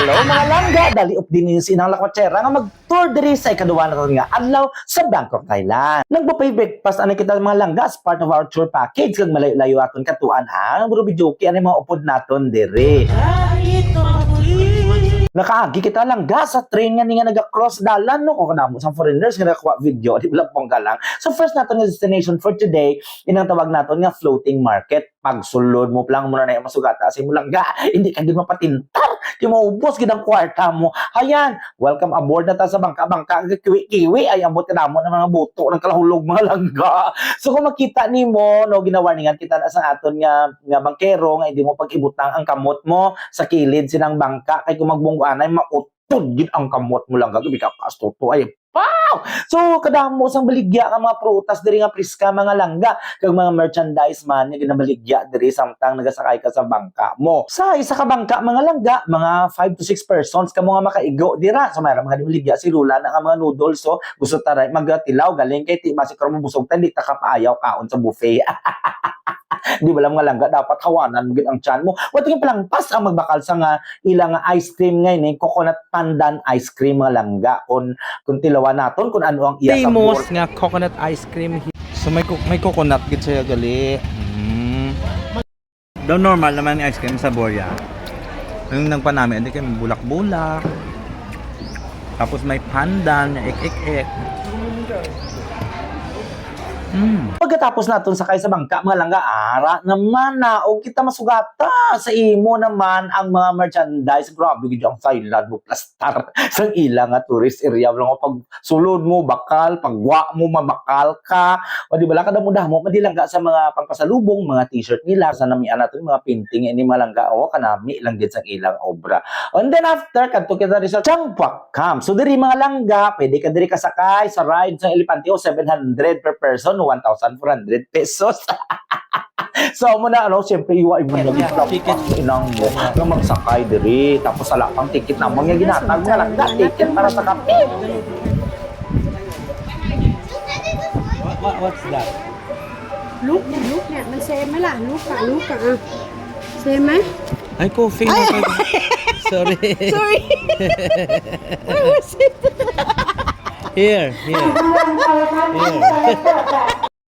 Hello mga langga, dali up din yung sinang lakwatsera nga mag-tour diri sa ikaduwa na nga adlaw sa Bangkok, Thailand. Nagbupay breakfast ano kita mga langga as part of our tour package kag malayo-layo aton katuan ha. Bro videoke ano mga upod naton diri. Nakaagi kita langga sa train nga ni nga naga-cross dalan no kung kanamo sa foreigners nga nakakuha video di lang pong galang. So first naton nga destination for today inang tawag naton nga floating market. Pagsulod mo lang muna na yung masugata kasi mo langga hindi ka din mapatintar di maubos gid ang kwarta mo. Ayan, welcome aboard na ta sa bangka-bangka kiwi-kiwi ay ambot ka namo ng mga buto ng kalahulog mga langga. So kung makita nimo no ginawarningan kita na sa aton nga bangkero nga hindi mo pag-ibutang ang kamot mo sa kilid sinang bangka kay kung magbungguanay mautod gid ang kamot mo langga gabi ka kastuto ay wow! So, kadamo sang baligya ang mga prutas diri nga priska mga langga kag mga merchandise man nga ginabaligya diri samtang nagasakay ka sa bangka mo. Sa isa ka bangka mga langga, mga 5 to 6 persons kamo nga makaigo dira. So, mayroon mga baligya si Lula na nga mga noodles so gusto taray magtilaw galing kay ti basi karon busog tan di ta kapaayaw kaon sa buffet. Di ba lang mga langga dapat hawanan gid ang tiyan mo. Wa tingin palangpas ang magbakal sa nga ilang ice cream ngayon ni coconut pandan ice cream mga langga kung tilawan naton kung ano ang iya sa famous nga coconut ice cream. So may coconut gid siya gali. Daw normal naman yung ice cream sa Boria. Yung nagpanami hindi kay bulak-bulak. Tapos may pandan, ek-ek-ek. Pagkatapos naton sakay sa bangka mga langga ara naman na o kita masugata sa imo naman ang mga merchandise grabe gid ang Thailand mo plastar sa ilang nga tourist area lang pag sulod mo bakal pagwa mo mabakal ka o di ba kada mudah mo madilangga sa mga pangpasalubong mga t-shirt nila sa namian naton mga painting ini malangga o kanami lang gid sa ilang obra and then after kadto kita rin sa Changpak Camp so diri mga langga pwede ka diri kasakay sa ride sa Elepante o 700 per person 1,400 pesos. So muna ano, siyempre iwa mo na ticket inang mo nga magsakay diri tapos ala pang ticket na mo nga ginatag nga lang ticket para sa kape. What's that? Look nè, mình xem mới là look à. Xem mấy? Ay, coffee na pag... Sorry. Sorry. Here.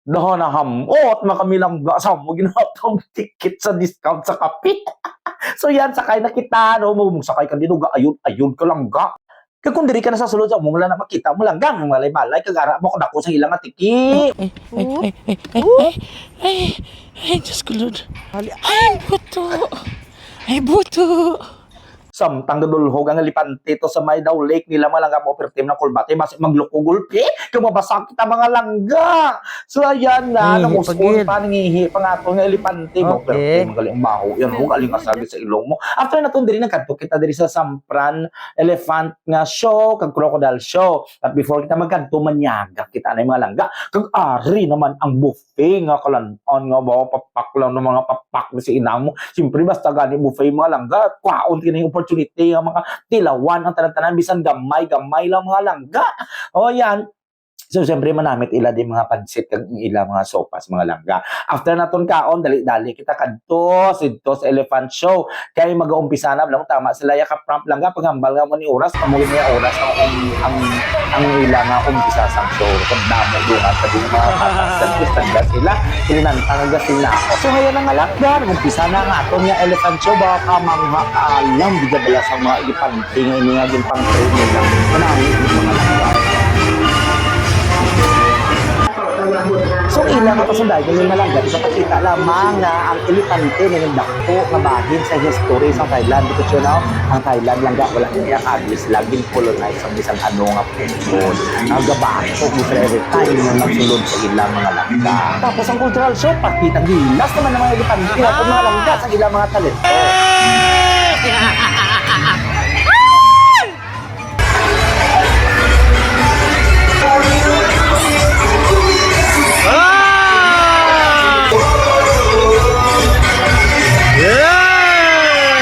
Daho na hamot makamilang sa mo ginatong ticket sa discount sa kape. So yan sakay na kita no mo sakay ka dito ga ayun ka lang ga. Kaya kung diri ka na sa sulod sa mo wala na makita mo lang gang malay-malay kagara mo kadako sa ilang ticket. Ay, Diyos ko, Lord. Ay, buto. Samtang gadulhog ang Elepante to sa may daw lake nila malangga mo pertim na kulbate basi maglukugulpi kung mabasa kita mga langga. So ayan na namuskol pa nangihi pa nga to nga Elepante mo pertim galing baho yan ho galing asagi sa ilong mo. After na to diri nagkadto kita diri sa Sampran Elephant nga show kag crocodile show. At before kita magkadto manyaga kita na mga langga kag ari naman ang buffet nga kalanon nga bawa papak lang ng mga papak ni si inang mo. Siyempre basta gani buffet mga langga kwaon kini opportunity ang mga tilawan ang tanan-tanan bisan gamay lang mga langga. O yan. So siyempre manamit ila din mga pansit kag ila mga sopas mga langga. After naton kaon dali-dali kita kadto sidto sa Elephant Show. Kay mag-uumpisa na lang tama sila ya ka prompt langga paghambal nga mo ni oras amoy niya oras ang ila nga umpisa sang show. Kung damo dungan sa di mga tanda sila kinantang ga sila. So ngayon na nga langga umpisa na nga aton nga Elephant Show baka mga alam bigla sa mga ipanting ini nga gin pang training lang. Manamit mga langga. So ilang kasunday ganun na lang dito sa pakita lamang nga ang Elepante na nagdakto nga bahid sa history sa Thailand because you know ang Thailand lang wala niya agis laging colonize ang bisan ano nga people ang gabato every time na nagsulod sa ilang mga langga tapos ang cultural show pakita gilas naman ng mga Elepante at mga langga sa ilang mga talento.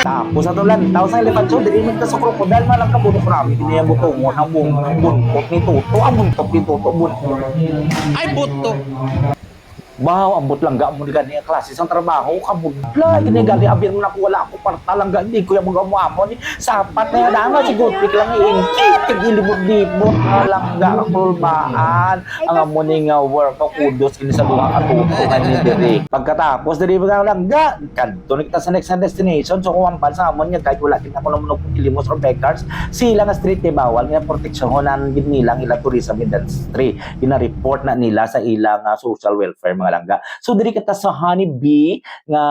Tapos ato lantaw sa Elephant Show diri man ta sa crocodile malang ka buto krami kini ang buto mo ang buntot ni Toto ang buntot ni Toto buntot. Ay, buto. Bahaw, ambot lang ga mo ni gani ang klase sang trabaho, kabudla, ini gali abir mo na ko wala ako parta lang ga, hindi ko yung mga mo ni sapat na yan, si Gutpik lang iingkit, kagilibot-libot, lang ga ang kulbaan, ang amo ni nga work, kudos ini sa luha katutunan ni Diri. Pagkatapos, Diri ba lang ga, kanto na kita sa next na destination, so kung ang bansa amon niya, kahit wala kita ko naman ng ilimos or beggars, sila nga street di bawal, nga proteksyonan nilang ilang tourism industry, gina-report na nila sa ilang social welfare mga langga. So diri kita sa Honeybee nga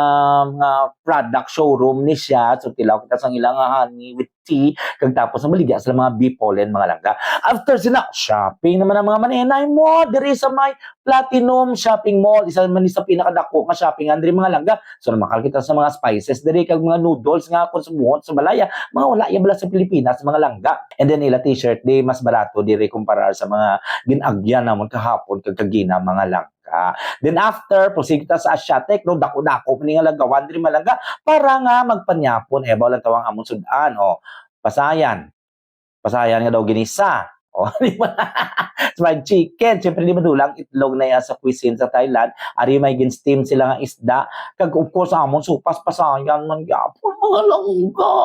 product showroom ni siya. So tilaw kita sa ilang honey with tea kag tapos na maligya sa mga bee pollen mga langga. After sina shopping naman ang mga manenay mo diri sa may Platinum Shopping Mall, isa man ni sa pinakadako nga shoppingan diri mga langga. So namakal kita sa mga spices diri kag mga noodles nga konsumuhon sa balaya, mga wala ya bala sa Pilipinas mga langga. And then ila t-shirt di mas barato diri kumparar sa mga ginagyan namon kahapon kag kagina mga langga. Then after, proceed kita sa Asiatic, no, dako-dako pa nga lagawan diri malangga para nga magpanyapon, lang tawang amon sudan, pasayan. Pasayan nga daw ginisa. Di ba? Fried chicken. Siyempre, di ba dulang itlog na yan sa cuisine sa Thailand. Ari may gin-steam sila nga isda. Kag of course, amon supas pasayan man yapon mga langga.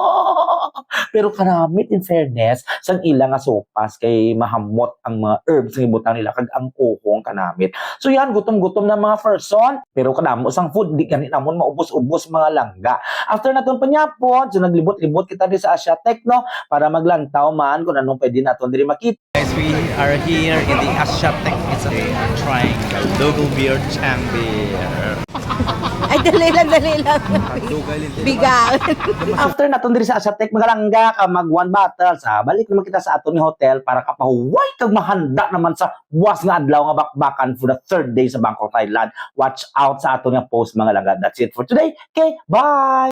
Pero karamit in fairness, sang ila nga supas kay mahamot ang mga herbs nga ibutang nila kag ang kuhong kanamit. So yan, gutom-gutom na mga person. Pero kadamo sang food, di ganit namon maubos-ubos mga langga. After naton panyapon, so naglibot-libot kita di sa Asiatic, no? Para maglantaw man kung anong pwede naton diri makita. Guys, we are here in the Asiatic. It's a trying Dogo beer chamber. Ay, dali lang. Bigal. After naton diri sa Asiatic mga langga ka mag one bottle sa balik naman kita sa aton ni hotel para kapahuway kag mahanda naman sa buwas nga adlaw nga bakbakan for the third day sa Bangkok, Thailand. Watch out sa aton nga post mga langga. That's it for today. Okay, bye.